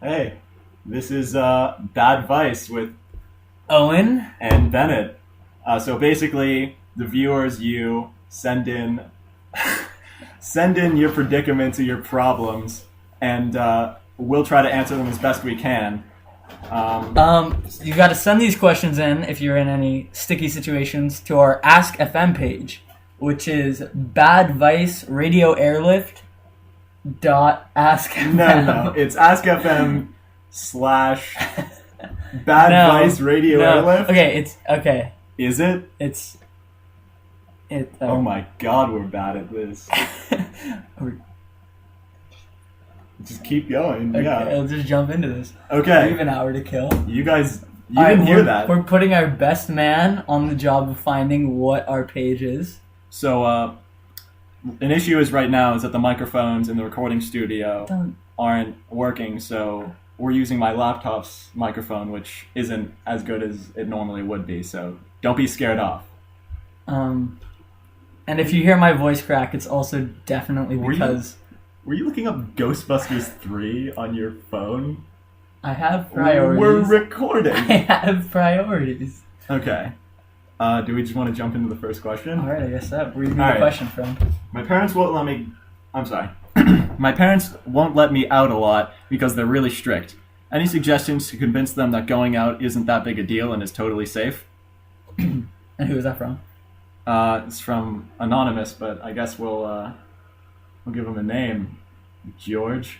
Hey, this is Badvice with Owen? and Bennett. So basically, the viewers, you send in your predicaments or your problems, and we'll try to answer them as best we can. You got to send these questions in if you're in any sticky situations to our Ask FM page, which is Badvice Radio Airlift dot Ask FM. No, it's AskFM slash Badvice Radio Airlift. Okay, it's okay. Is it? It's it. Oh my God, we're bad at this. Just keep going. Okay, Yeah. I'll just jump into this. Okay. We have an hour to kill. You guys, you All right, didn't hear that. We're putting our best man on the job of finding what our page is. So, an issue is right now is that the microphones in the recording studio aren't working, so we're using my laptop's microphone, which isn't as good as it normally would be, so don't be scared off. And if you hear my voice crack, it's also definitely because Were you looking up Ghostbusters 3 on your phone? I have priorities. We're recording. I have priorities. Okay. Do we just want to jump into the first question? All right, I guess so. Read me All the right. question, friend. My parents won't let me... I'm sorry. My parents won't let me out a lot because they're really strict. Any suggestions to convince them that going out isn't that big a deal and is totally safe? And who is that from? It's from Anonymous, but I guess we'll give him a name. George.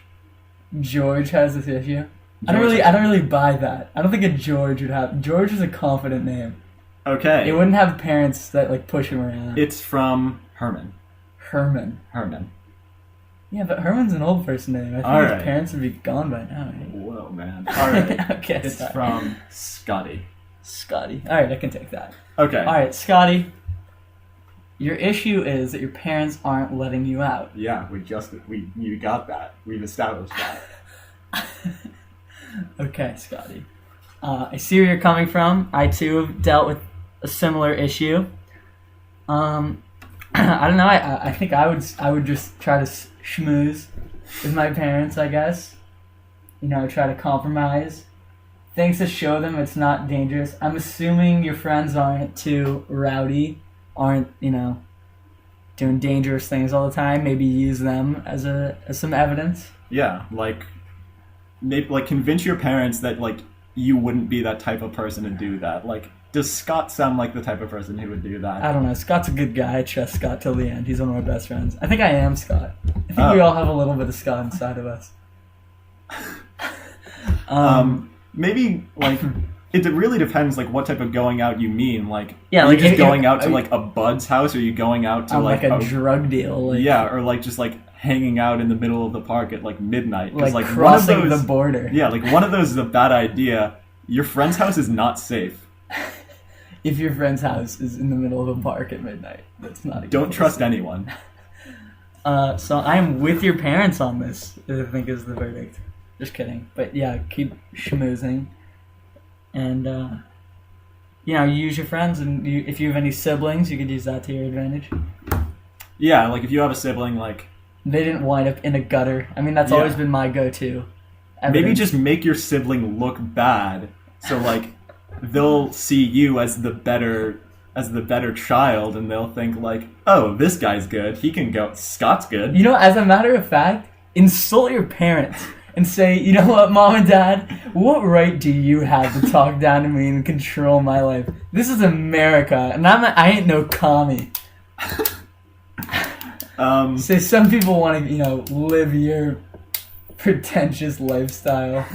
George has this issue. I don't George. really buy that. I don't think a George would have. George is a confident name. Okay. It wouldn't have parents that like push him around. It's from Herman. Herman. Yeah, but Herman's an old person name. I think All his right. parents would be gone by now. Right? Whoa, man. All right. Okay, It's sorry. from Scotty. Scotty. All right, I can take that. Okay. All right, Scotty. Your issue is that your parents aren't letting you out. Yeah, you got that. We've established that. Okay, Scotty. I see where you're coming from. I too have dealt with a similar issue. I don't know. I think I would just try to schmooze with my parents, I guess. You know, try to compromise. Things to show them it's not dangerous. I'm assuming your friends aren't too rowdy, aren't, doing dangerous things all the time. Maybe use them as some evidence. Yeah, maybe convince your parents that you wouldn't be that type of person to do that. Does Scott sound like the type of person who would do that? I don't know. Scott's a good guy. I trust Scott till the end. He's one of my best friends. I think I am Scott. I think we all have a little bit of Scott inside of us. Maybe it really depends what type of going out you mean. Yeah, are you just if- going out are to you- a bud's house, or are you going out to on a drug deal. yeah, or just hanging out in the middle of the park at midnight. 'Cause, one of crossing those, the border. Yeah, one of those is a bad idea. Your friend's house is not safe. If your friend's house is in the middle of a park at midnight, that's not a good Don't place. trust anyone. So I am with your parents on this, I think is the verdict. Just kidding. But yeah, keep schmoozing. And, use your friends. And if you have any siblings, you could use that to your advantage. Yeah, if you have a sibling, They didn't wind up in a gutter. I mean, that's Yeah. always been my go-to. maybe Evidence. just make your sibling look bad, so they'll see you as the better child, and they'll think oh, this guy's good. He can go. Scott's good. As a matter of fact, insult your parents and say, you know what, Mom and Dad, what right do you have to talk down to me and control my life? This is America, and I ain't no commie. Say some people want to, live your pretentious lifestyle,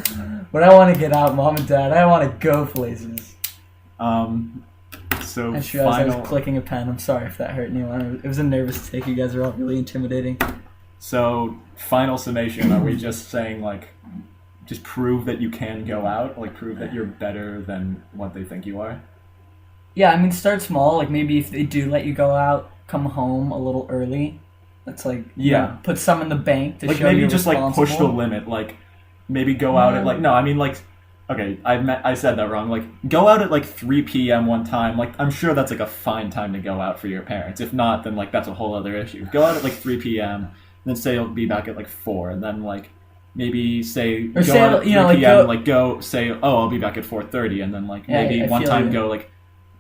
but I want to get out, Mom and Dad. I want to go places. So I just realized I was clicking a pen. I'm sorry if that hurt anyone. It was a nervous take. You guys are all really intimidating. So, final summation, are we just saying, just prove that you can go out? Prove that you're better than what they think you are? Yeah, I mean, start small. Maybe if they do let you go out, come home a little early. That's Yeah. put some in the bank to show maybe you're just, push the responsible. limit. Maybe go out at, no, I mean, okay, I said that wrong. Go out at, 3 p.m. one time. I'm sure that's, a fine time to go out for your parents. If not, then, that's a whole other issue. Go out at, 3 p.m., then say you'll be back at 4, and then maybe say Or go say, out at 3 you know, like, p.m. go- like go say, oh, I'll be back at 4:30, and then like Yeah, maybe I one feel time you. go like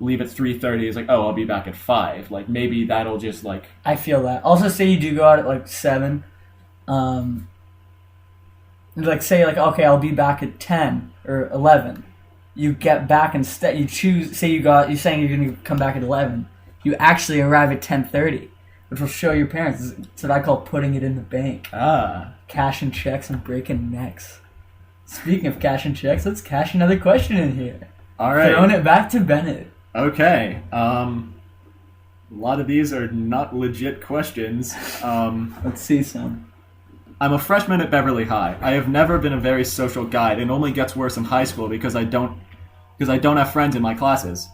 leave at 3:30. It's like, oh, I'll be back at 5. Like maybe that'll just like I feel that. Also, say you do go out at like 7. Like say like, okay, I'll be back at 10 or 11. You get back instead. You choose. Say you're saying you're going to come back at 11. You actually arrive at 10:30, which will show your parents. It's what I call putting it in the bank. Cashing checks and breaking necks. Speaking of cashing checks, let's cash another question in here. All right. Throwing it back to Bennett. Okay. A lot of these are not legit questions. Let's see some. I'm a freshman at Beverly High. I have never been a very social guy. It only gets worse in high school because I don't have friends in my classes.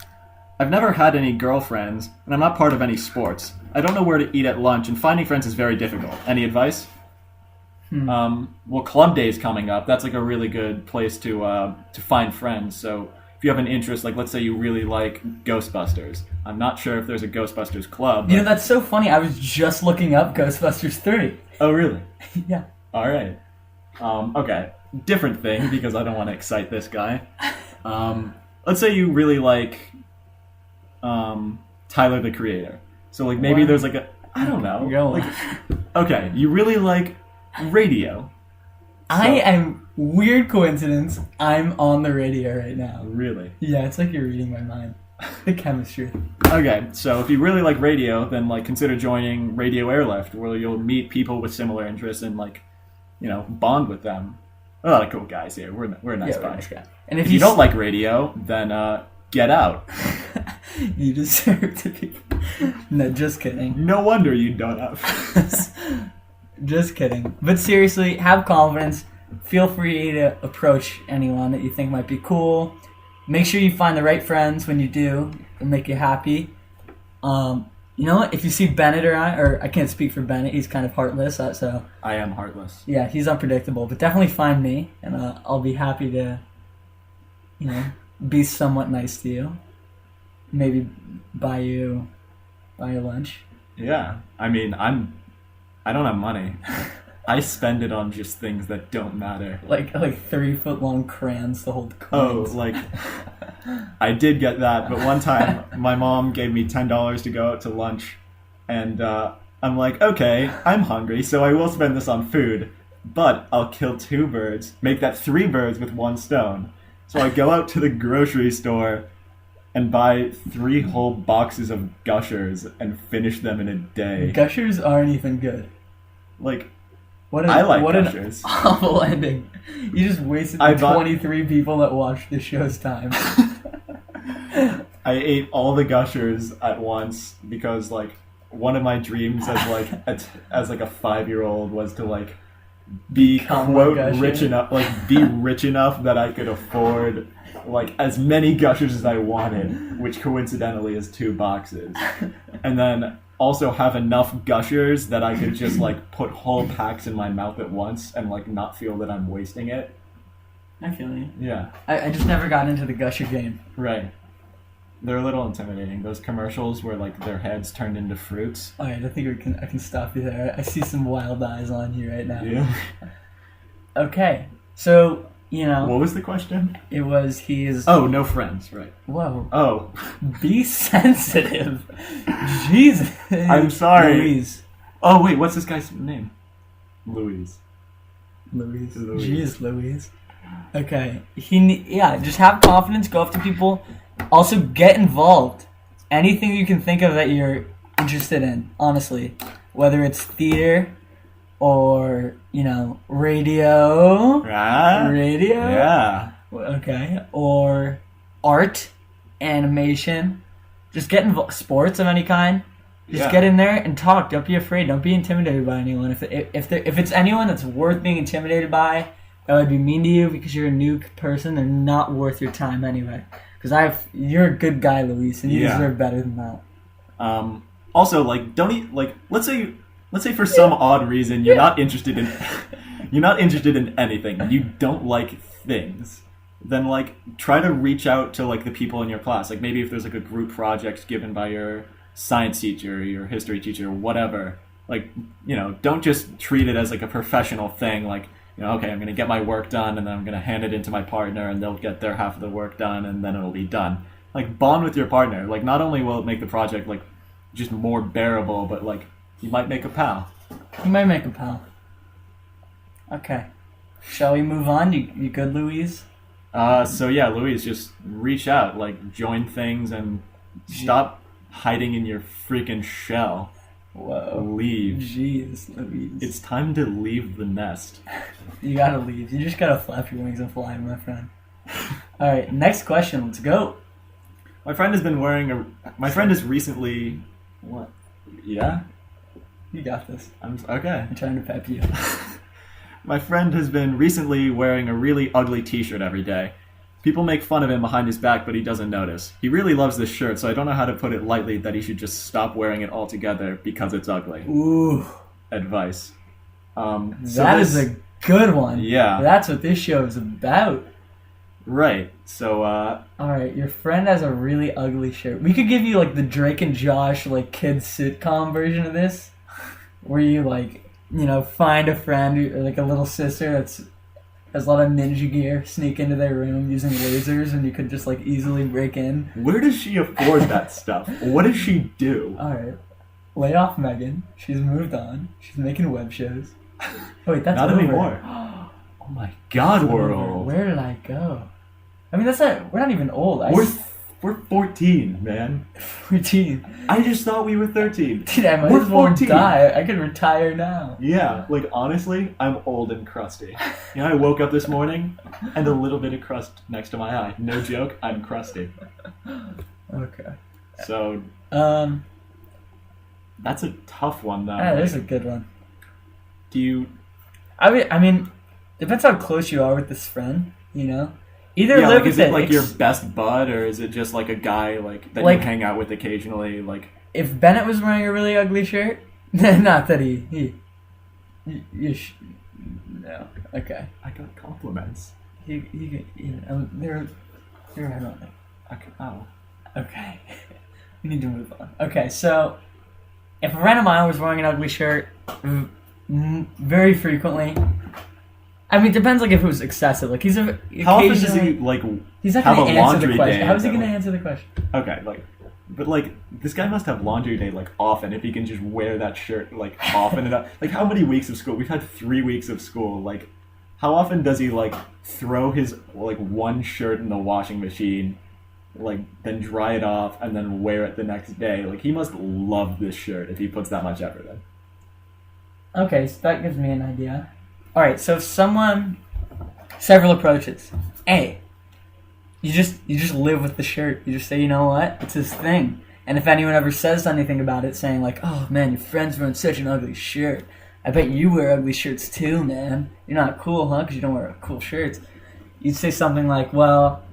I've never had any girlfriends, and I'm not part of any sports. I don't know where to eat at lunch, and finding friends is very difficult. Any advice? Well, club day's coming up. That's like a really good place to find friends. So if you have an interest, like let's say you really like Ghostbusters. I'm not sure if there's a Ghostbusters club. You know, that's so funny. I was just looking up Ghostbusters 3. Oh, really? Yeah. All right. Okay. Different thing because I don't want to excite this guy. Let's say you really like Tyler the Creator. So like maybe there's like I don't know. Go on. Like, okay, you really like radio. I am, weird coincidence, I'm on the radio right now. Really? Yeah, it's like you're reading my mind. The chemistry. Okay, so if you really like radio, then like consider joining Radio Airlift, where you'll meet people with similar interests and like, you know, bond with them. A lot of cool guys here. We're a nice bunch. Guy. And If you don't like radio, then get out. You deserve to be. No, just kidding. No wonder you don't have friends. Just kidding. But seriously, have confidence. Feel free to approach anyone that you think might be cool. Make sure you find the right friends when you do. It'll make you happy. You know what? If you see Bennett or I can't speak for Bennett. He's kind of heartless. So I am heartless. yeah, he's unpredictable. But definitely find me, and I'll be happy to, you know, be somewhat nice to you. Maybe buy you lunch. Yeah, I mean, I don't have money. I spend it on just things that don't matter. Like 3-foot long crayons to hold Oh, coins. like I did get that, but one time my mom gave me $10 to go out to lunch, and I'm like, okay, I'm hungry, so I will spend this on food, but I'll kill 2 birds, make that 3 birds with 1 stone. So I go out to the grocery store and buy 3 whole boxes of Gushers and finish them in a day. Gushers aren't even good. Like, What I like what Gushers. An awful ending. You just wasted the 23 people that watched the show's time. I ate all the Gushers at once because, like, one of my dreams as like a 5-year-old was to like be Become quote a Gusher. rich enough, like be rich enough that I could afford like as many Gushers as I wanted, which coincidentally is 2 boxes, and then also have enough Gushers that I could just like put whole packs in my mouth at once and like not feel that I'm wasting it. I feel you. Yeah, I just never got into the Gusher game. right. They're a little intimidating. Those commercials where like their heads turned into fruits. Alright, I think I can stop you there. I see some wild eyes on you right now. Yeah. Okay, so, you know, What was the question? it was he's... Oh, no friends, right. Whoa. Oh, Be sensitive. Jesus. I'm sorry. Louise. oh wait, what's this guy's name? Louise. Louise. Louise. Jeez, Louise. Okay. Just have confidence, go up to people. Also, get involved. Anything you can think of that you're interested in, honestly. Whether it's theater or, you know, radio. Ah, Radio? yeah. Okay. Or art, animation. Just get involved. Sports of any kind. Just Yeah. get in there and talk. Don't be afraid. Don't be intimidated by anyone. If it's anyone that's worth being intimidated by, that would be mean to you because you're a new person. They're not worth your time anyway. Because you're a good guy, Luis, and you Yeah. deserve better than that. Also, like, don't eat, like, let's say for some odd reason you're not interested in anything. You don't like things. Then like try to reach out to like the people in your class. Like maybe if there's like a group project given by your science teacher, your history teacher, whatever. Like, you know, don't just treat it as like a professional thing. Like okay, I'm going to get my work done, and then I'm going to hand it into my partner, and they'll get their half of the work done, and then it'll be done. Like, bond with your partner. Like, not only will it make the project, like, just more bearable, but, like, you might make a pal. You might make a pal. Okay. Shall we move on? You good, Louise? So yeah, Louise, just reach out, like, join things, and stop hiding in your freaking shell. Whoa. Leave. Jeez, Louise. It's time to leave the nest. You gotta leave. You just gotta flap your wings and fly, my friend. Alright, next question. Let's go. My friend has been wearing My friend has recently... What? Yeah? You got this. Okay. I'm trying to pep you. My friend has been recently wearing a really ugly t-shirt every day. People make fun of him behind his back, but he doesn't notice. He really loves this shirt, so I don't know how to put it lightly that he should just stop wearing it altogether because it's ugly. Ooh. Advice. That is a good one. Yeah. That's what this show is about. Right. So, Alright, your friend has a really ugly shirt. We could give you, like, the Drake and Josh, like, kids sitcom version of this. Where you, like, find a friend or, like, a little sister that's has a lot of ninja gear, sneak into their room using lasers, and you could just, like, easily break in. Where does she afford that stuff? What does she do? Alright. Lay off Megan. She's moved on. She's making web shows. Oh, wait, that's Not over. anymore. Oh my god, we're old. Where did I go? I mean, we're not even old. We're 14, man. 14. I just thought we were 13. Dude, I might We're as well 14. die. I could retire now. Yeah, like, honestly, I'm old and crusty. I woke up this morning, and a little bit of crust next to my eye. No joke, I'm crusty. Okay. So, that's a tough one, though. Yeah, there's a good one. Do you... I mean, depends how close you are with this friend, Either live with is it like your best bud, or is it just like a guy that you hang out with occasionally? Like, if Bennett was wearing a really ugly shirt, not that no, okay. I got compliments. They're ironic. Okay. Oh. Okay. We need to move on. Okay, so if a friend of mine was wearing an ugly shirt very frequently. I mean, it depends, like, if it was excessive. Like, how often does he, like, he's not have gonna a answer laundry the question. day? How is he going to answer the question? Okay, but this guy must have laundry day, like, often, if he can just wear that shirt, like, often enough. Like, how many weeks of school? We've had 3 weeks of school. Like, how often does he, like, throw his, like, one shirt in the washing machine, like, then dry it off, and then wear it the next day? Like, he must love this shirt if he puts that much effort in. Okay, so that gives me an idea. Alright, so several approaches. A, you just live with the shirt. You just say, you know what, it's his thing. And if anyone ever says anything about it, saying like, oh man, your friend's wearing such an ugly shirt. I bet you wear ugly shirts too, man. You're not cool, huh? Because you don't wear cool shirts. You'd say something like, well,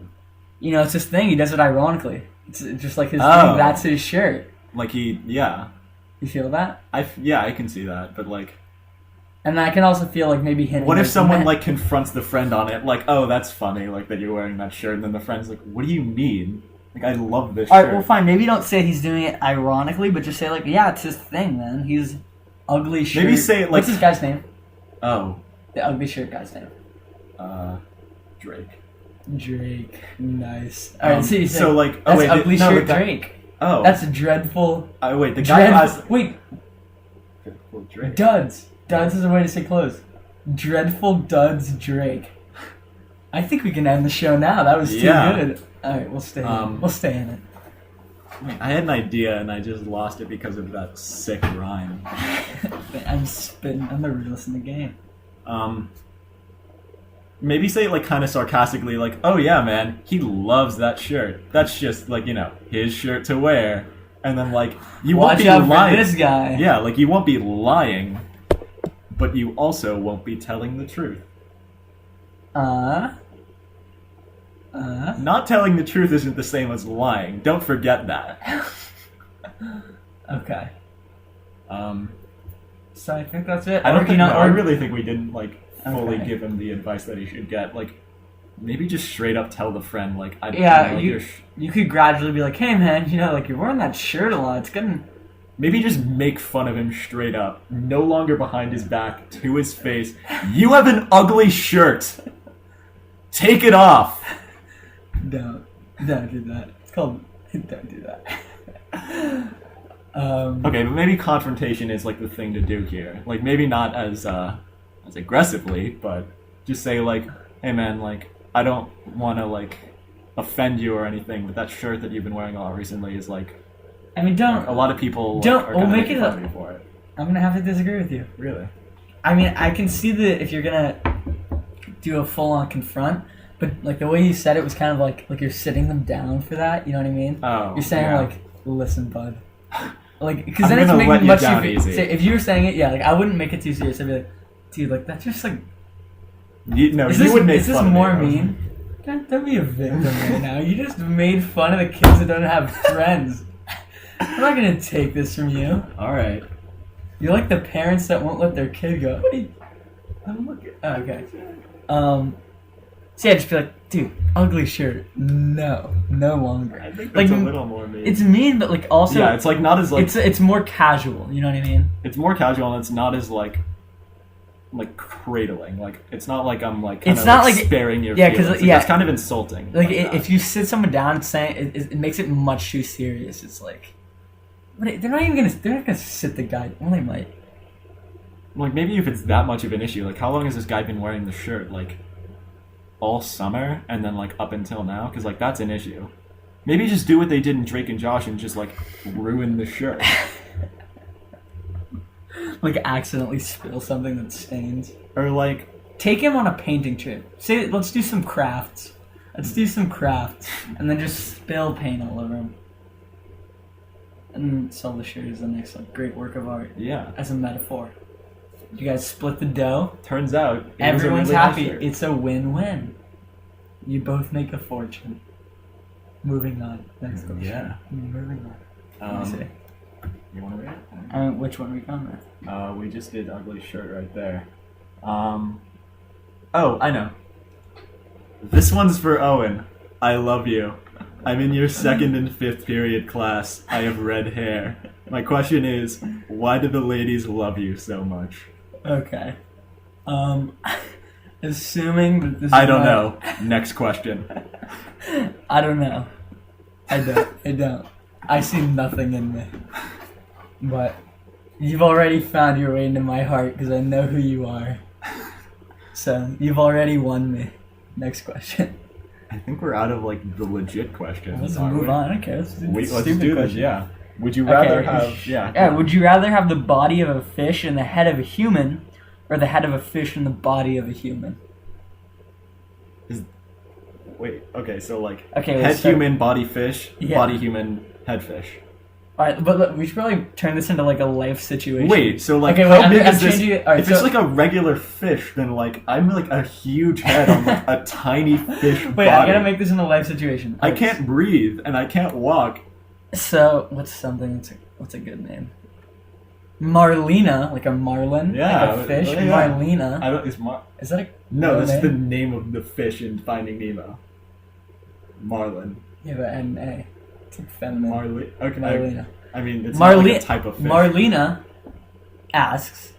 it's his thing. He does it ironically. It's just like his thing. That's his shirt. Like yeah. You feel that? I can see that, but like... And I can also feel like maybe hinting... What if someone, like, confronts the friend on it? Like, oh, that's funny, like, that you're wearing that shirt. And then the friend's like, what do you mean? Like, I love this shirt. Alright, well, fine. Maybe don't say he's doing it ironically, but just say, like, yeah, it's his thing, man. He's ugly shirt. Maybe say it like... What's this guy's name? Oh. The ugly shirt guy's name. Drake. Drake. Nice. Alright, so you say... So, like... That's ugly shirt Drake. Oh. That's a dreadful... wait, the guy has... Wait. Dreadful Drake. Duds. Duds is a way to say clothes. Dreadful Duds Drake. I think we can end the show now. That was too good. Alright, we'll stay in. We'll stay in it. I had an idea and I just lost it because of that sick rhyme. I'm spitting. I'm the realist in the game. Maybe say it like kind of sarcastically, like, oh yeah, man, he loves that shirt. That's just like, his shirt to wear. And then like, you won't be lying. Watch out for this guy. Yeah, like you won't be lying, but you also won't be telling the truth. Not telling the truth isn't the same as lying. Don't forget that. Okay. So I think that's it. I really think we didn't like fully Okay. give him the advice that he should get. Like, maybe just straight up tell the friend, like, You could gradually be like, hey man, like you're wearing that shirt a lot. It's getting maybe just make fun of him straight up, no longer behind his back, to his face. You have an ugly shirt. Take it off. Don't do that. It's called. Don't do that. Okay, but maybe confrontation is like the thing to do here. Like maybe not as aggressively, but just say like, hey man, like I don't want to like offend you or anything, but that shirt that you've been wearing a lot recently is like. I mean, don't. Like, a lot of people don't. are We'll gonna make make it. fun of you for it. I'm gonna have to disagree with you. Really? I mean, I can see that if you're gonna do a full-on confront, but like the way you said it was kind of like you're sitting them down for that. You know what I mean? Oh. You're saying yeah. like, listen, bud. Like, because I'm then it's gonna making let it you much down easier. easy. If you were saying it, yeah, like I wouldn't make it too serious. I'd be like, dude, like that's just like. You would make is this fun more of me. mean? Don't be a victim right now. You just made fun of the kids that don't have friends. I'm not gonna take this from you. All right. You're like the parents that won't let their kid go. What are you? I'm looking. Oh, okay. So yeah, just be like, dude, ugly shirt. No longer. I think like, that's a little more mean. It's mean, but like also. Yeah, it's like not as like. It's more casual. You know what I mean? It's more casual and it's not as like cradling. Like it's not like I'm like kind it's of not like like sparing your yeah, feelings. because Like, yeah, it's kind of insulting. Like that. if you sit someone down and say it makes it much too serious. It's like, they're not gonna sit the guy. Well, they might. Like maybe if it's that much of an issue, like how long has this guy been wearing the shirt? Like all summer and then like up until now? Because like that's an issue. Maybe just do what they did in Drake and Josh and just like ruin the shirt. Like accidentally spill something that stains. Or like take him on a painting trip. Say let's do some crafts. And then just spill paint all over him. And sell the shirt as the next like great work of art. Yeah. As a metaphor. You guys split the dough. Turns out everyone's really happy. Nice it's a win-win. You both make a fortune. Moving on. Next question. Yeah. Moving on. You want to read it? Which one are we going with? We just did ugly shirt right there. Oh, I know. This one's for Owen. I love you. I'm in your 2nd and 5th period class. I have red hair. My question is, why do the ladies love you so much? Okay. Assuming that this is I don't know. Next question. I don't know. I don't. I see nothing in me. But you've already found your way into my heart because I know who you are. So you've already won me. Next question. I think we're out of like the legit questions. Let's move on. Okay, let's do let's do this. Yeah. Would you rather have? Yeah. Would you rather have the body of a fish and the head of a human, or the head of a fish and the body of a human? Wait. Okay. So like. Okay. Head human, body fish. Yeah. Body human, head fish. All right, but look, we should probably turn this into like a life situation. Wait, so like, okay, how big is this? Right, if it's like a regular fish, then like I'm like a huge head on like a tiny fish Wait, body. I gotta make this into a life situation. I can't breathe and I can't walk. So what's a good name? Marlena, like a marlin, yeah, like a fish. yeah. Marlena. I don't. Is that a no? That's name? the name of the fish in Finding Nemo. Marlin. Yeah, but N-A. It's like feminine. Okay. Marlena. I mean, it's not like a type of fish. Marlena asks,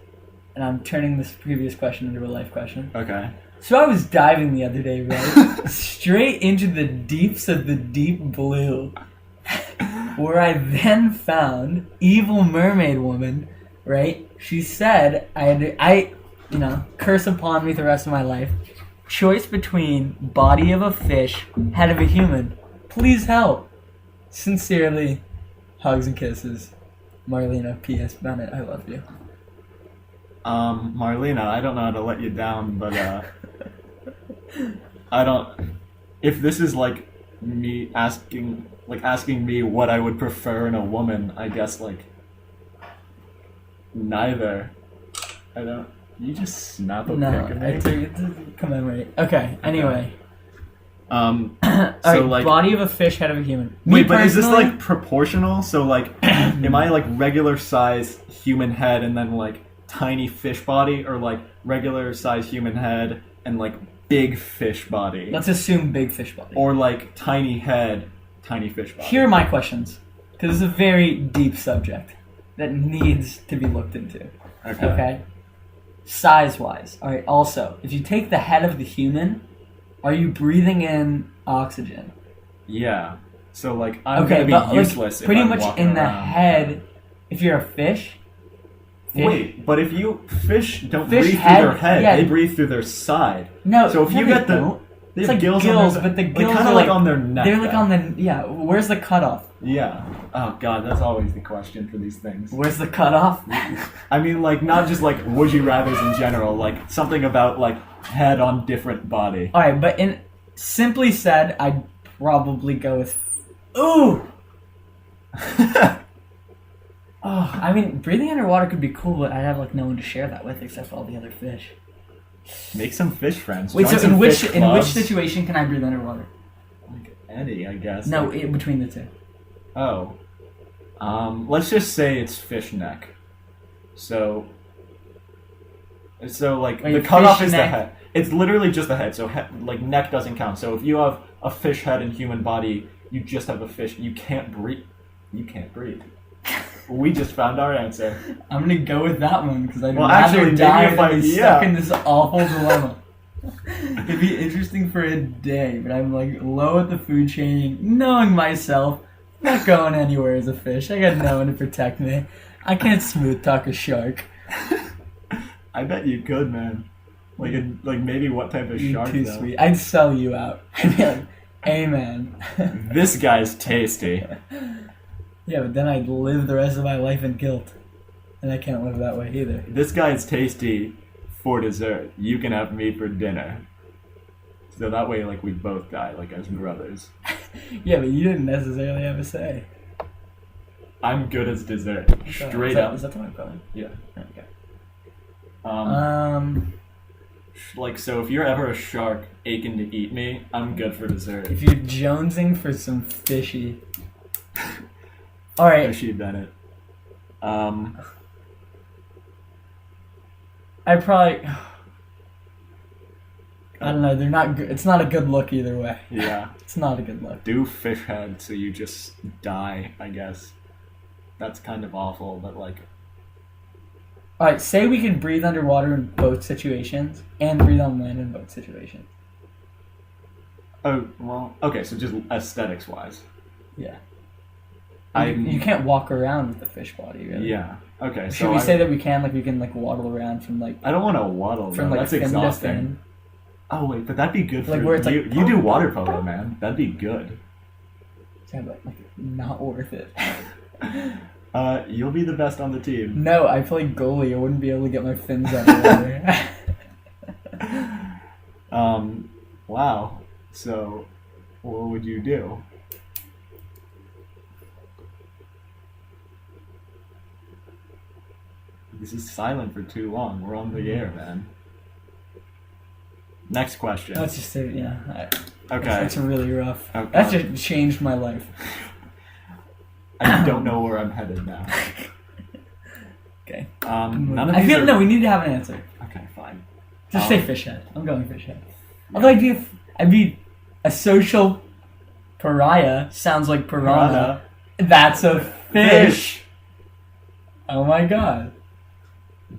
and I'm turning this previous question into a life question. Okay. So I was diving the other day, right? Straight into the deeps of the deep blue, where I then found evil mermaid woman, right? She said, curse upon me the rest of my life. Choice between body of a fish, head of a human. Please help. Sincerely, hugs and kisses. Marlena, P.S. Bennett, I love you. Marlena, I don't know how to let you down, but if this is like me asking me what I would prefer in a woman, I guess like neither. You just snap a pic of me? I took it to commemorate. Okay, anyway. So right, like body of a fish, head of a human. Wait, but is this like proportional? So like, am I like regular size human head and then like tiny fish body, or like regular size human head and like big fish body? Let's assume big fish body. Or like tiny head, tiny fish body. Here are my questions, because it's a very deep subject. that needs to be looked into. Okay. Okay? Size-wise. All right, also, if you take the head of the human, are you breathing in oxygen? Yeah. So, like, I'm Okay, going to but be useless if pretty I'm much walking in the around. head, if you're a fish... Wait, but if fish don't Fish breathe head- through their head, yeah. they breathe through their side. No, So if no, you they get the... don't. They It's have like gills, gills, on their, but the like, gills kind are of like like- on their neck. They're like though. on the... Yeah, where's the cutoff? Yeah. Oh, God, that's always the question for these things. Where's the cutoff? I mean, like, not just, like, would you rathers in general, like, something about, like, head on different body. Alright, but simply said, I'd probably go with... Ooh! Oh, I mean, breathing underwater could be cool, but I'd have, like, no one to share that with except for all the other fish. Make some fish friends. Wait, Join so some in which fish in which clubs. situation can I breathe underwater? Like Eddie, I guess. No, Like, between the two. oh. Let's just say it's fish neck. So, like, Wait, the cutoff fish is the neck? head. It's literally just the head, so, like, neck doesn't count. So if you have a fish head and human body, you just have a fish. You can't breathe. You can't breathe. We just found our answer. I'm gonna go with that one because I'd Well, rather actually, maybe die if than I- be yeah. stuck in this awful dilemma. It'd be interesting for a day, but I'm like low at the food chain, knowing myself, not going anywhere as a fish. I got no one to protect me. I can't smooth talk a shark. I bet you could, man. Like maybe what type of You're shark, too though? sweet. I'd sell you out. I'd be like, amen. This guy's tasty. Yeah, but then I'd live the rest of my life in guilt. And I can't live that way either. This guy's tasty for dessert. You can have me for dinner. So that way, like, we both die, like, as brothers. Yeah, but you didn't necessarily have a say. I'm good as dessert. Straight Is that- up. Is that the one going? Yeah. Okay. Like, so if you're ever a shark aching to eat me, I'm good for dessert. If you're jonesing for some fishy. Alright, Fishy Bennett. I probably... I don't know, they're not good. It's not a good look either way. Yeah. It's not a good look. Do fish head so you just die, I guess. That's kind of awful, but, like... Alright, say we can breathe underwater in both situations, and breathe on land in both situations. Oh, well, okay, so just aesthetics-wise. Yeah. I'm- You can't walk around with the fish body, really. Yeah. Okay, Should so we say that we can, like, we can, like, waddle around from, like... I don't want to waddle, From, though. like, That's fin to exhausting. fin? Oh, wait, but that'd be good for Like, where it's like, you. You do water polo, man. That'd be good. Yeah, but, like, not worth it. You'll be the best on the team. No, I play goalie. I wouldn't be able to get my fins out of water. Wow. So, what would you do? This is silent for too long. We're on the air, man. Next question. That's just it, yeah. Okay. That's really rough. Okay. That just changed my life. I don't know where I'm headed now. Okay. None of I these feel are... no. We need to have an answer. Okay, fine. Just say fish head. I'm going fish head. Although I'd be a social pariah. Sounds like piranha. That's a fish. Oh my god.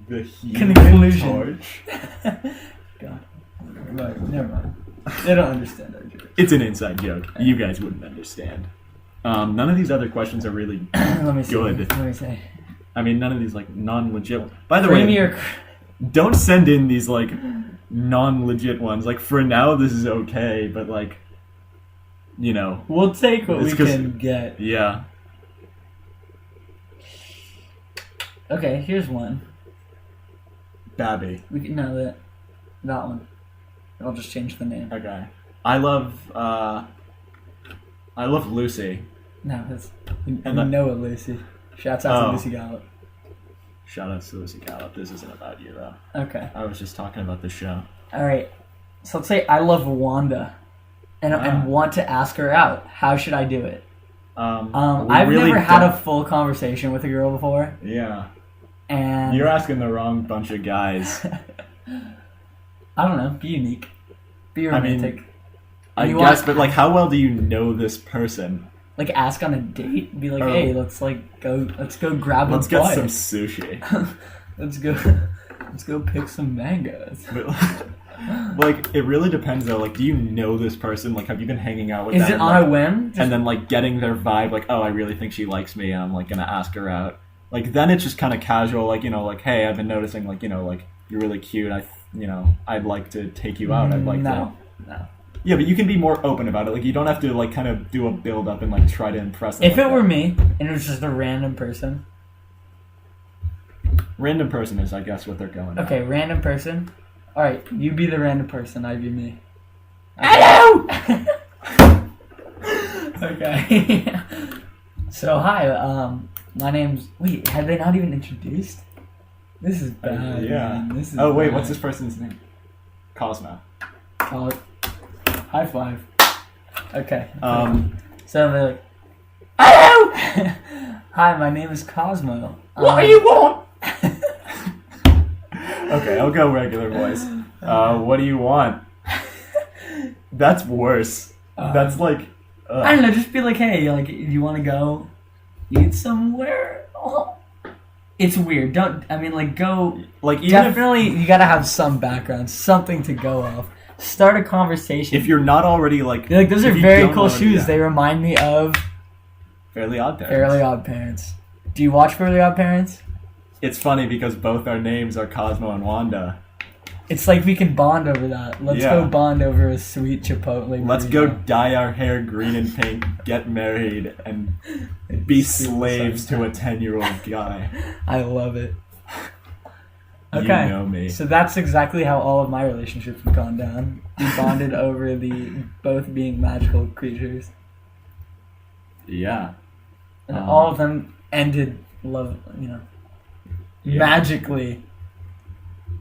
The human Conclusion. torch. God. Never mind. They don't understand that joke. It's an inside joke. You guys wouldn't understand. None of these other questions are really Let me see. good. Let me say. I mean, none of these, like, non-legit... By the way, Premier. don't send in these, like, non-legit ones. Like, for now, this is okay, but, like, you know... We'll take what It's we 'cause- can get. Yeah. Okay, here's one. Babby. We can that one. I'll just change the name. Okay. I love Lucy. No, that's you And that- know it, Lucy. Shouts out Oh. to Lucy Gallup. Shout out to Lucy Gallup. This isn't about you, though. Okay. I was just talking about the show. All right. So let's say I love Wanda, and want to ask her out. How should I do it? I've really never had a don't- full conversation with a girl before, Yeah. and You're asking the wrong bunch of guys. I don't know. Be unique. Be I mean, romantic. I You guess, want- but, like, how well do you know this person? Like ask on a date, be like, Oh. hey, let's go grab Let's a get bite. some sushi. let's go pick some mangoes. Like, it really depends though. Like, do you know this person? Like, have you been hanging out with them? Is it on a whim? And then like getting their vibe, like, oh, I really think she likes me, and I'm like gonna ask her out. Like, then it's just kind of casual, like, like, hey, I've been noticing, like, like you're really cute. I'd like to take you out. I'd like no. Yeah, but you can be more open about it. Like, you don't have to like kind of do a build up and like try to impress them. If it were me and it was just a random person. Random person is, I guess, what they're going. Okay, random person. All right, you be the random person. I be me. Hello. Okay. So hi. My name's. Wait, have they not even introduced? This is bad. Yeah. Man. This is wait, bad. what's this person's name? Cosmo. High five. Okay. So they're like, hello. Hi, my name is Cosmo. What do you want? Okay, I'll go regular voice. What do you want? That's worse. That's like. I don't know. Just be like, hey, like, do you want to go eat somewhere? Oh. It's weird. Go. Like, even Definitely, you gotta have some background, something to go off. Start a conversation. if you're not already like. You're like, those are if you very don't cool already- shoes. yeah. They remind me of Fairly Odd Parents. Fairly Odd Parents. Do you watch Fairly Odd Parents? It's funny because both our names are Cosmo and Wanda. It's like we can bond over that. Let's Yeah. go bond over a sweet Chipotle. Let's burrito. go dye our hair green and pink, get married, and be slaves to a 10-year-old guy. I love it. You Okay, know me. so that's exactly how all of my relationships have gone down. We bonded over the both being magical creatures, Yeah. and all of them ended magically.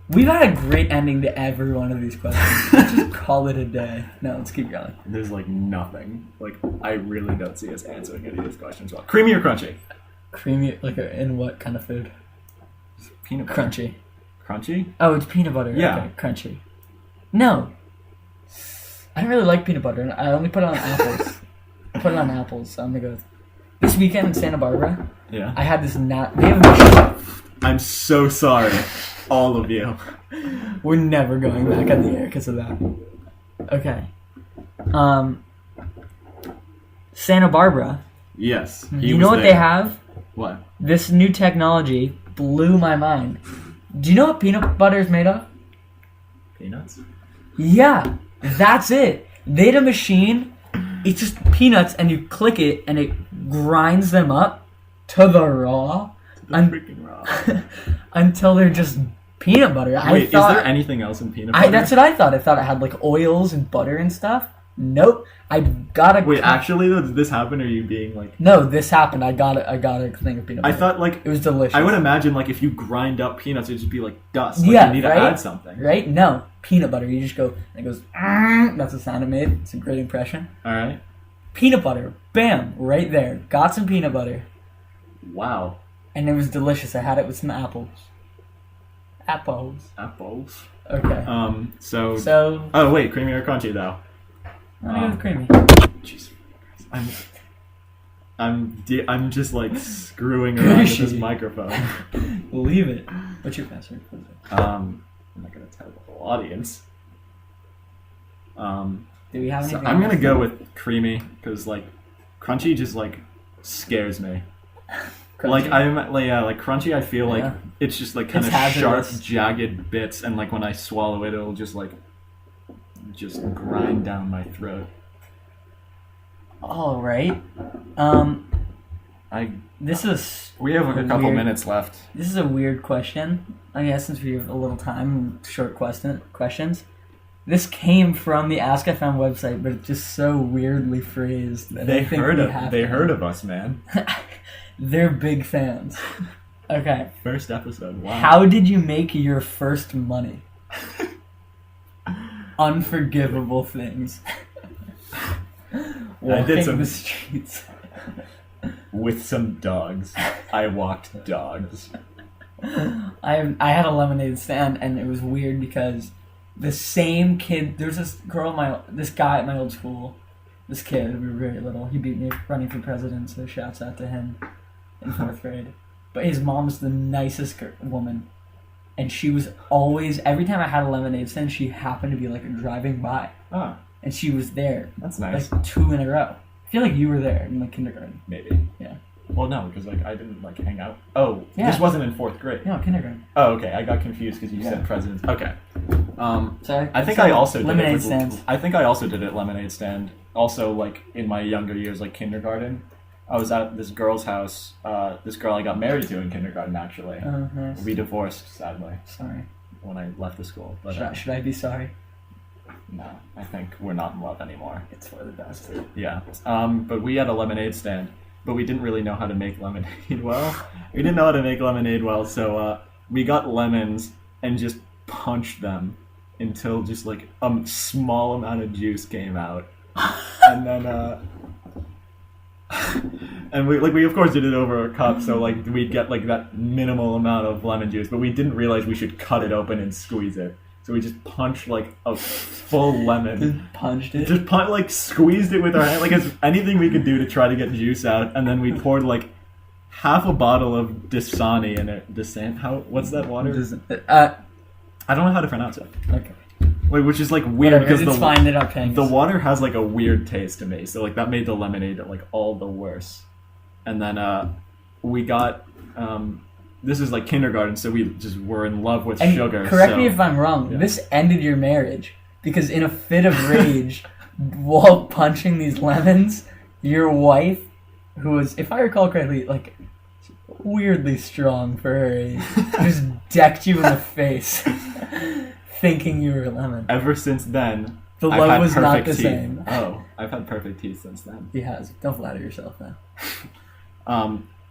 We've had a great ending to every one of these questions. Let's just call it a day. No, let's keep going. There's like nothing. Like, I really don't see us answering any of these questions well. Creamy or crunchy? Creamy, in what kind of food? Peanut butter. Crunchy. Crunchy? Oh, it's peanut butter. Yeah. Okay, crunchy. No. I don't really like peanut butter. I only put it on apples. I put it on apples, so I'm gonna go with... This weekend in Santa Barbara, Yeah. I had this we have I'm so sorry. All of you. We're never going back on the air because of that. Okay. Santa Barbara. Yes. You know what they have? What? This new technology blew my mind. Do you know what peanut butter is made of? Peanuts? Yeah, that's it. They had a machine. It's just peanuts, and you click it, and it grinds them up to the raw. Freaking raw. Until they're just peanut butter. Wait, is there anything else in peanut butter? That's what I thought. I thought it had like oils and butter and stuff. Nope. I got a. Wait, actually, did this happen? Or are you being like? No, this happened. I got a thing of peanut butter. I thought like it was delicious. I would imagine like if you grind up peanuts, it'd just be like dust. Like, Yeah, you need right? to add something. Right? No, peanut butter. You just go and it goes. That's the sound it made. It's a great impression. All right. Peanut butter. Bam! Right there. Got some peanut butter. Wow. And it was delicious. I had it with some apples. Apples. Okay. So. Oh wait, creamy or crunchy though? I'm gonna go with creamy. Jeez. I'm just like screwing around with this microphone. Leave it. What's your password? I'm not gonna tell the whole audience. Do we have anything? I'm gonna else? go with creamy because like crunchy just like scares me. Crunchy? Like like crunchy. I feel like it's just like kind of It's sharp, hazardous. jagged bits, and like when I swallow it, it'll just grind down my throat. All right. This is We have a couple weird. minutes left. This is a weird question. I guess since we have a little time, short questions. This came from the Ask FM website, but it's just so weirdly phrased. That They I think heard we of have they to- heard of us, man. They're big fans. Okay. First episode. Wow. How did you make your first money? Unforgivable things. Walking some- the streets. With some dogs. I walked dogs. I had a lemonade stand, and it was weird because the same kid. There's this guy at my old school. this kid, we were very little. He beat me running for president, so shouts out to him in 4th grade. But his mom's the nicest woman. And she was always, every time I had a lemonade stand, she happened to be like driving by. Oh, And she was there. that's nice. Like 2 in a row. I feel like you were there in like kindergarten. Maybe. Yeah. Well, no, because like I didn't like hang out. Oh, Yeah. this wasn't in 4th grade. No, kindergarten. Oh, okay. I got confused because you Yeah. said presidents. Okay. Sorry. I think I also did lemonade it with, stands. I think I also did it at lemonade stand. Also, like in my younger years, like kindergarten, I was at this girl's house. This girl I got married to in kindergarten, actually. Oh, nice. We divorced, sadly, Sorry. when I left the school. But Should I be sorry? no, I think we're not in love anymore. It's for the best. Yeah. But we had a lemonade stand, but we didn't really know how to make lemonade well. We didn't know how to make lemonade well, so we got lemons and just punched them until just like a small amount of juice came out, and then and we of course did it over a cup, so like we'd get like that minimal amount of lemon juice, but we didn't realize we should cut it open and squeeze it. So we just punched like a full lemon. Just punched it. Just like squeezed it with our hand, like it's anything we could do to try to get juice out, and then we poured like half a bottle of Dasani in it. What's that water? I don't know how to pronounce it. Okay. Like, which is like weird because it's fine. They're not paying the us. water has like a weird taste to me, so like that made the lemonade like all the worse. And then we got this is like kindergarten, so we just were in love with And sugar. correct me if I'm wrong. Yeah. This ended your marriage because in a fit of rage, while punching these lemons, your wife, who was, if I recall correctly, like weirdly strong for her age, just decked you in the face, thinking you were a lemon. Ever since then, The I've love had was not perfect the teeth. same. Oh, I've had perfect teeth since then. He has. Don't flatter yourself now.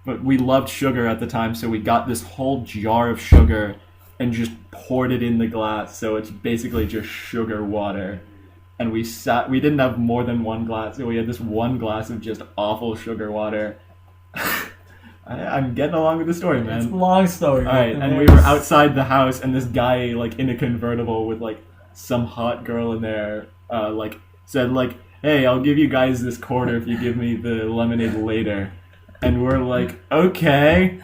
But we loved sugar at the time, so we got this whole jar of sugar and just poured it in the glass, so it's basically just sugar water. And we didn't have more than one glass, so we had this one glass of just awful sugar water. I'm getting along with the story, man. It's a long story. Alright, and we were outside the house, and this guy, like, in a convertible with, like, some hot girl in there, like, said, like, hey, I'll give you guys this quarter if you give me the lemonade later. And we're like, okay.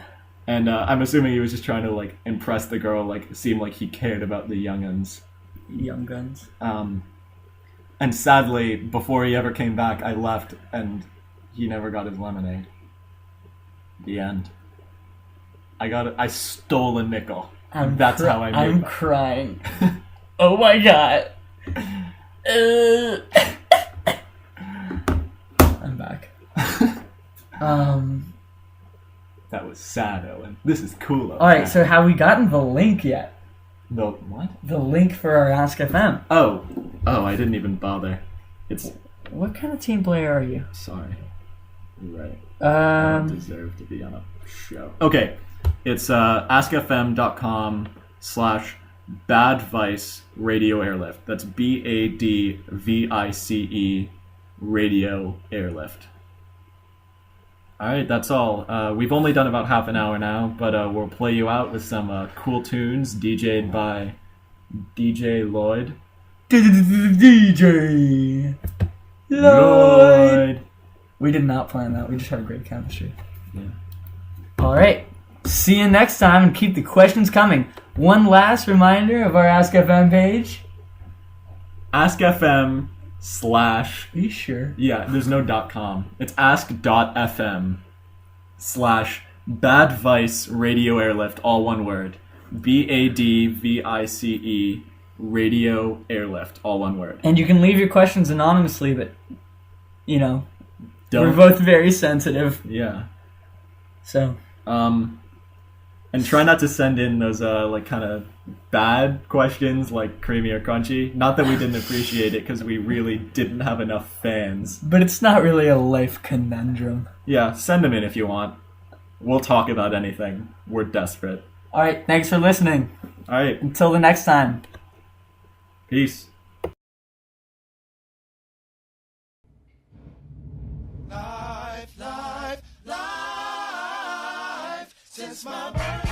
And I'm assuming he was just trying to, like, impress the girl, like, seem like he cared about the young'uns. Young guns. And sadly, before he ever came back, I left, and he never got his lemonade. The end. I stole a nickel. That's how I made I'm that. crying. Oh my god. I'm back. That was sad, Owen. This is cool. Alright, so have we gotten the link yet? The what? The link for our Ask FM. Oh, I didn't even bother. It's What kind of team player are you? sorry. You're right. I don't Um, deserve to be on a show. Okay, it's askfm.com/Badvice Radio Airlift. That's BADVICE Radio Airlift. Alright, that's all. We've only done about half an hour now, but we'll play you out with some cool tunes DJ'd by DJ Lloyd. DJ Lloyd. We did not plan that. We just had a great chemistry. Yeah. Alright. See you next time and keep the questions coming. One last reminder of our Ask FM page. AskFM/ Are you sure? yeah, there's no .com. It's ask.fm/Badvice Radio Airlift, all one word. BADVICE Radio Airlift, all one word. And you can leave your questions anonymously, but, you know, we're Don't. both very sensitive. Yeah. So, And try not to send in those like kind of bad questions like creamy or crunchy. Not that we didn't appreciate it, because we really didn't have enough fans. but it's not really a life conundrum. Yeah, send them in if you want. We'll talk about anything. We're desperate. Alright, thanks for listening. All right, Until the next time. peace. Life, since my birth.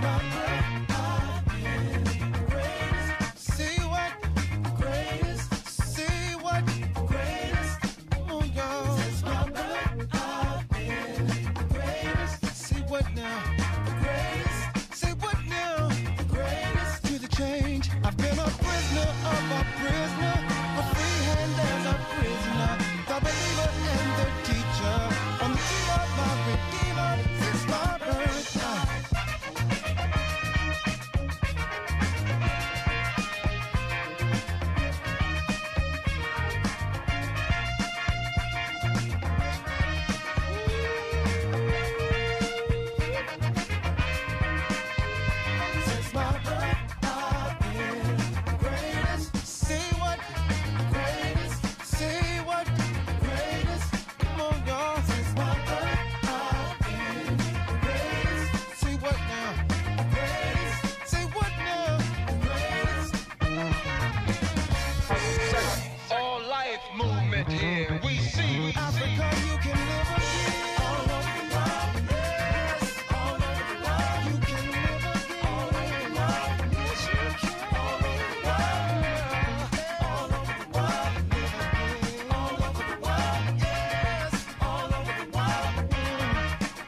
my birth, I've been the greatest. See what the greatest. See what the greatest. Oh, y'all. Since my birth, I've been the greatest. See what now? The greatest. See what now? The greatest. To the change. I've been a prisoner of a prisoner. A free hand as a prisoner. The believer and the teacher. On the key of my redeemer. Since my birth. Since my birth, I've been the greatest. See what the greatest. See what the greatest. Come on, y'all. Since my birth, I've been the greatest. See what now? The greatest. See what now? The greatest. All life movement here. We see. Africa, you can live again. All over the world, yes. All over the world, you can live again. All over the world, yes, you can. All over the world, all over the world, live again. All over the world, yes. All over the world,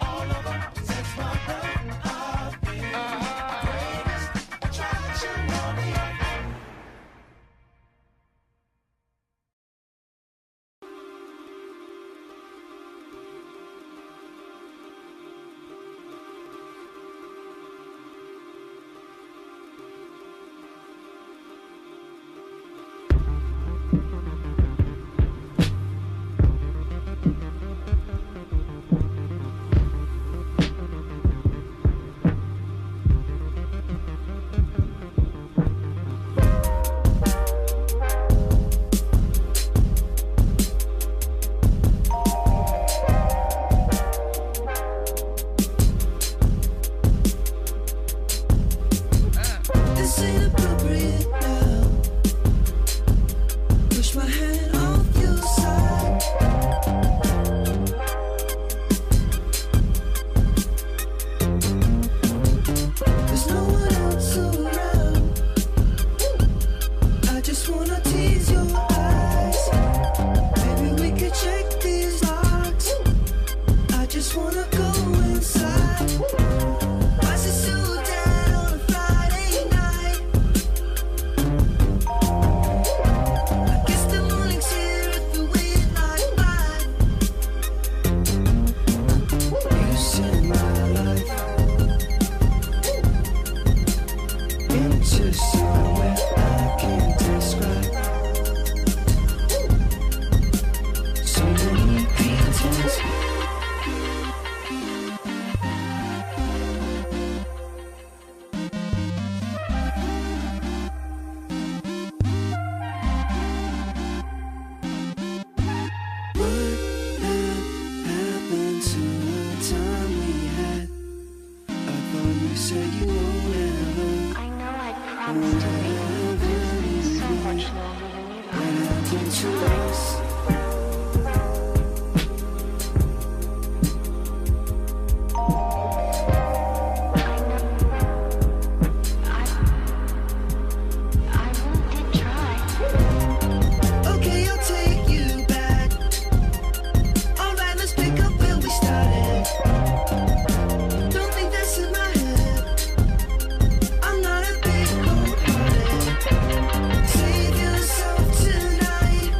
all over. Since my birth, I've been the greatest attraction on the earth. This ain't appropriate now. Push my hand off your side. There's no one else around. I just wanna tease your eyes. Maybe we could check these locks. I just wanna go inside. Why is it so dead on a Friday night? I guess the morning's here if the wind like mine. You set my life into somewhere I can't describe. So many details. What happened to the time we had? I thought you said you won't ever. I know I promised to make you so much longer than you What like. happened to us? I really did try. Okay, I'll take you back. Alright, let's pick up where we started. Don't think that's in my head. I'm not a big cold-hearted. Save yourself tonight.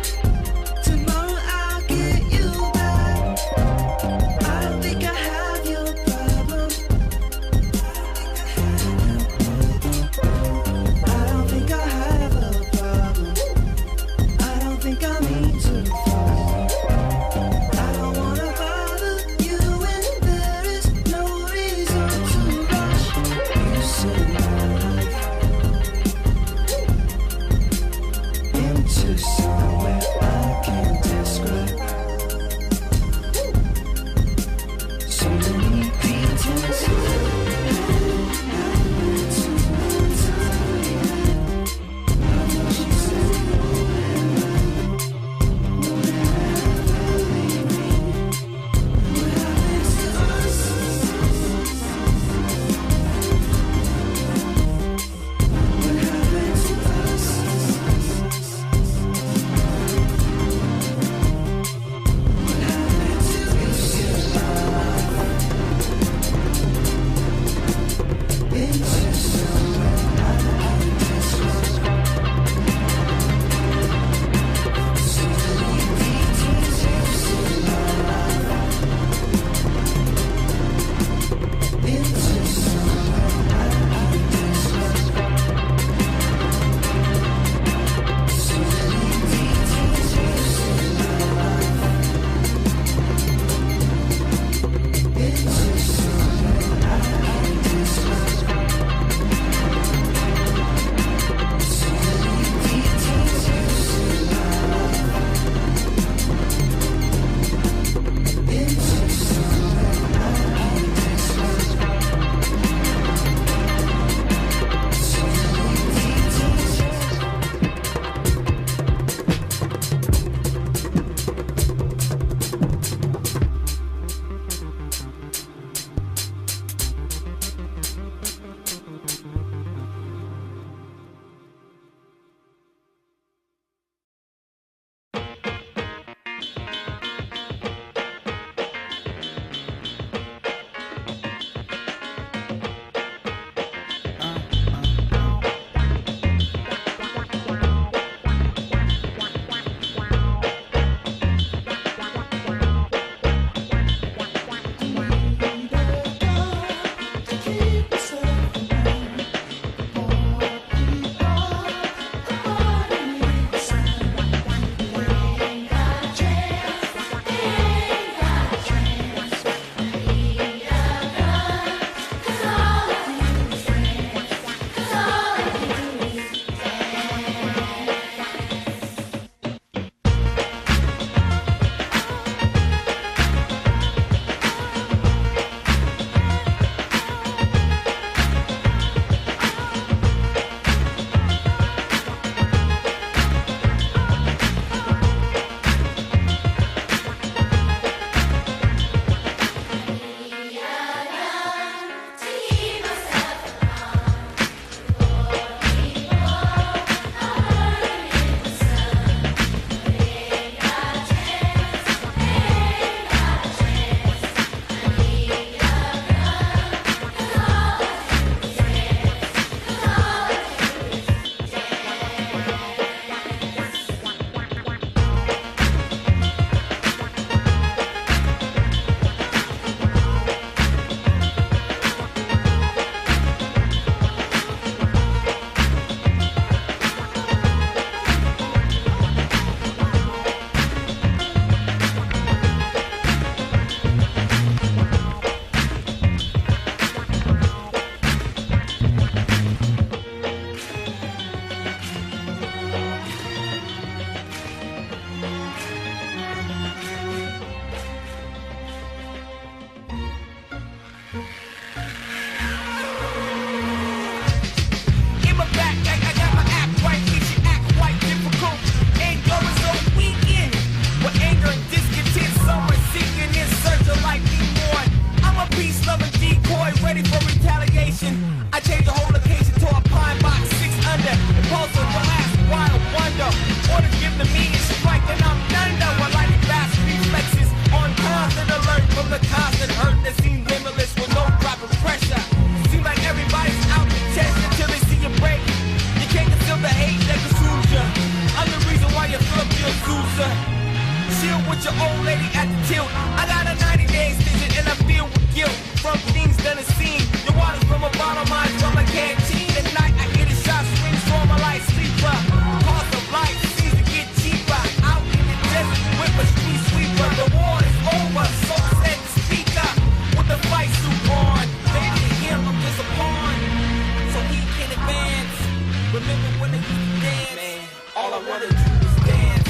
I changed the whole location to a pine box 6 under. Impulsive, don't ask why I wonder. Orders given to me is strike and I'm thunder. While lighting glass reflexes on constant alert from the constant hurt that seems limitless with no drop of pressure. Seems like everybody's out to test until they see you break. You can't conceal the hate that consumes you. I'm the reason why you feel your Sousa. Chill with your old lady at the tilt. I got a 90-day extension and I feel with guilt from things done and seen. Your water's from a bottle, mine's from a canteen. At night I hear the shots ring for my light sleeper. Cost of life seems to get cheaper. Out in the desert with a street sweeper. The war is over, so said the speaker. With the fight suit on. Baby to him I'm just a pawn, so he can advance. Remember when they used to dance? Man, all I wanna do is dance.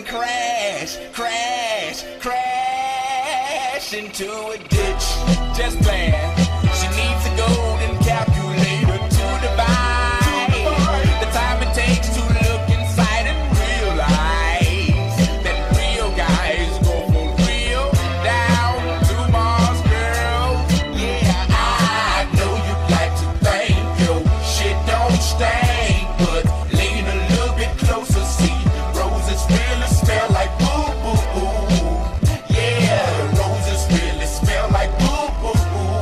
and crash, crash, crash into a ditch. Just plan. She needs a golden calculator to divide the time it takes to look inside and realize that real guys go for real down to Mars, girl. Yeah, I know you like to think your shit don't stink, but lean a little bit closer, see roses really smell like boo boo boo. Yeah, roses really smell like boo boo boo.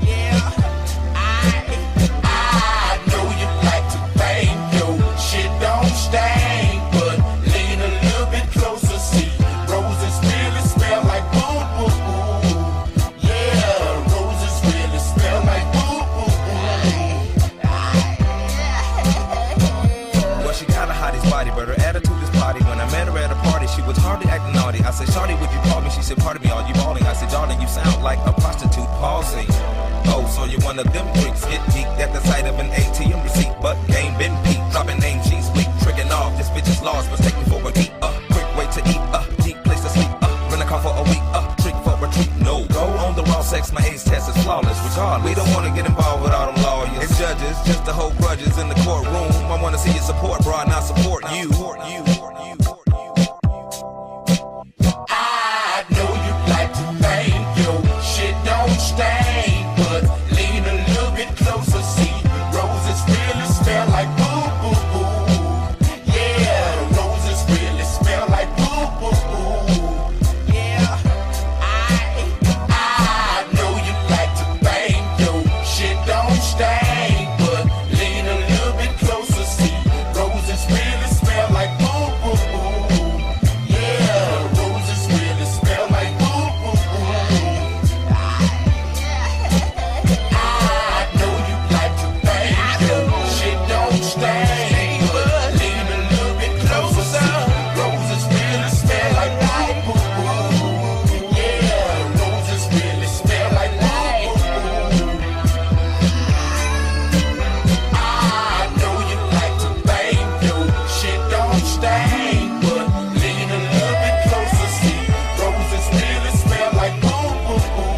Yeah, I know you like to think your shit don't stink, but lean a little bit closer, see roses really smell like boo boo boo. Yeah, roses really smell like boo boo boo. Well, she got a hottie's body, but her attitude is potty. When I met her at a party, she was hardly acting naughty. I said, Shawty, would you call me? She said, pardon me, are you balling? I said, darling, you sound like a prostitute pausing. Oh, so you're one of them freaks, get geeked at the sight of an ATM receipt, but game been peaked, dropping name, she's weak, tricking off, this bitch is lost, must take me for a beat, quick way to eat, deep place to sleep, rent a car for a week, trick for a treat, no, go on the raw sex, my age test is flawless, regardless, we don't wanna get involved with all them lawyers and judges, just to hold grudges in the courtroom, I wanna see your support, bro, not support you. I know you like to think your shit don't stink, but lean a little bit closer, see roses really smell like boo boo boo. Yeah, roses really smell like boo boo boo. Yeah, I know you like to think your shit don't stink, but lean a little bit closer, see roses really smell like boo boo boo. Yeah, roses really smell like boo boo boo. I know you like to think your shit don't stink, but lean a little bit closer. Roses really smell like boo boo boo. Yeah, roses really smell like boo boo boo. I know you like to think your shit don't stink, but lean a little bit closer, see roses really smell like boo boo boo.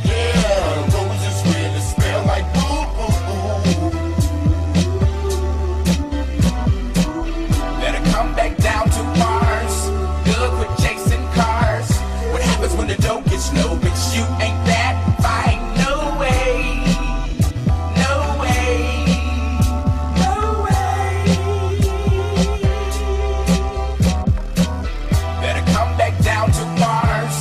Yeah, roses really smell like boo boo boo. Better come back down to Mars. Good with chasing cars. What happens when the dough gets low? Bitch, you ain't that fine. No way. No way. No way. Better come back down to Mars.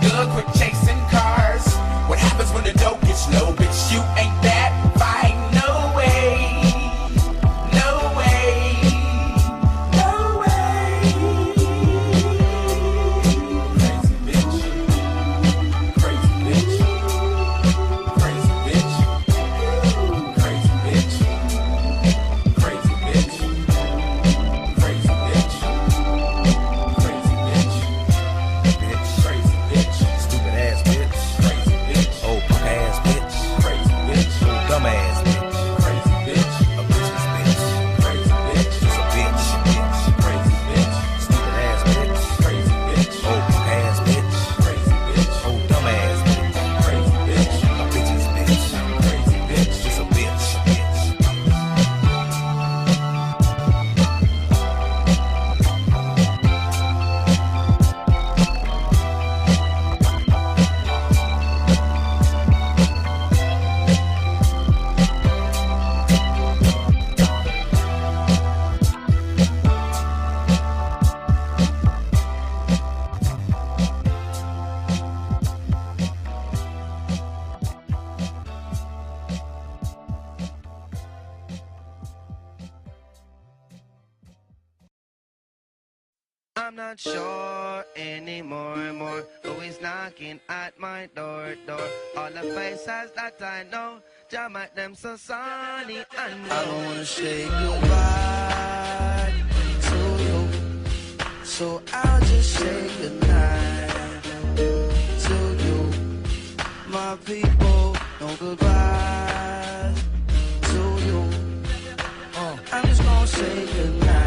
Good with chasing cars. What happens when the dough gets low? Bitch, you ain't that fine. No way. No way. No way. Crazy bitch. Crazy bitch. Crazy bitch. Crazy bitch. Crazy bitch. Crazy bitch. Crazy bitch. Stupid ass bitch, Crazy bitch. oh punk ass bitch, Crazy bitch. dumb ass bitch, Crazy bitch. a bitch's bitch, Crazy bitch. just a bitch, Crazy bitch. stupid ass bitch, Crazy bitch. oh punk ass bitch, Crazy bitch. oh dumb ass bitch, Crazy bitch. a bitch's bitch, Crazy bitch. just a bitch. I'm not sure anymore, who is knocking at my door. All the faces that I know, jam at them so sunny and I don't wanna say goodbye to you, so I'll just say goodnight to you. My people, no goodbye to you. I'm just gonna say goodnight.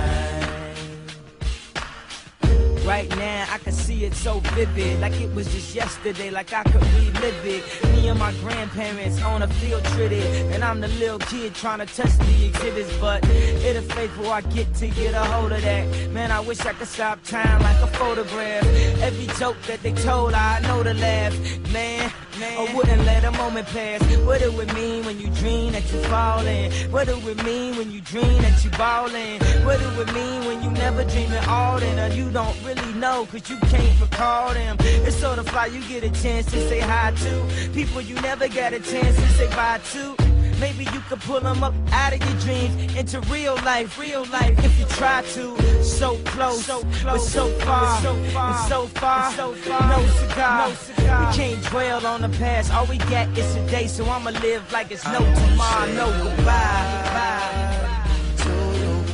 could see it so vivid, like it was just yesterday, like I could relive it. Me and my grandparents on a field trip, and I'm the little kid trying to touch the exhibits, but it'll fade before I get to get a hold of that. Man, I wish I could stop time like a photograph. Every joke that they told, I know to laugh. Man, I wouldn't let a moment pass. What do it mean when you dream that you falling? What do it mean when you dream that you ballin'? What do it mean when you never dream at all? Then you don't really know, cause you can't recall them. It's sort of like you get a chance to say hi to people you never got a chance to say bye to. Maybe you could pull them up out of your dreams into real life if you try to. So close, but so far, and so far, no cigar. We can't dwell on the past, all we got is today, so I'ma live like it's no tomorrow, no goodbye. To you,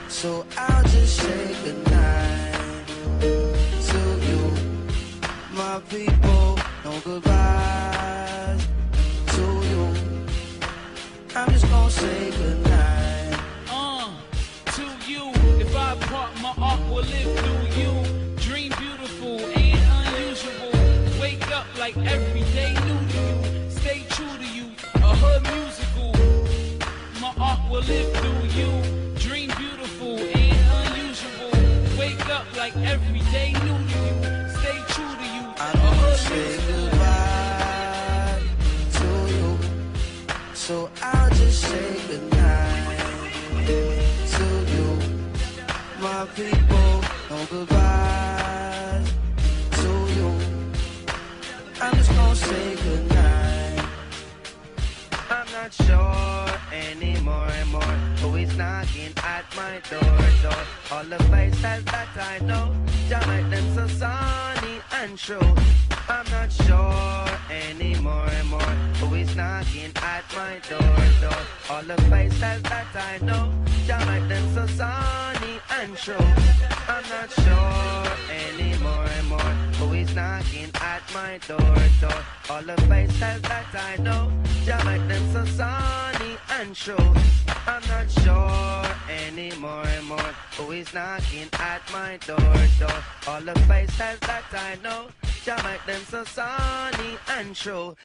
so I'll just say goodnight to you, my people. No goodbye to you. I'm just gonna say goodnight. To you, if I part my art will live through you. Dream beautiful and unusual. Wake up like every day new to you. Stay true to you, a hood musical. My art will live through you. Dream beautiful and unusual. Wake up like every day new to you. Stay true to you, I a don't hood say musical. goodbye to you, so I'll just say goodnight to you, my people. No goodbye to you. I'm just gonna say goodnight. I'm not sure anymore and more who is knocking at my door. All the faces that I know, just make them so sunny and true. I'm not sure anymore and more who is knocking at my door. All the faces that I know, just make them so sunny and true. I'm not sure anymore and more who is knocking at my door. All the faces that I know, just make them so sunny and true. I'm not sure anymore and more who is knocking at my door. All the faces that I know, just make them so sunny and true.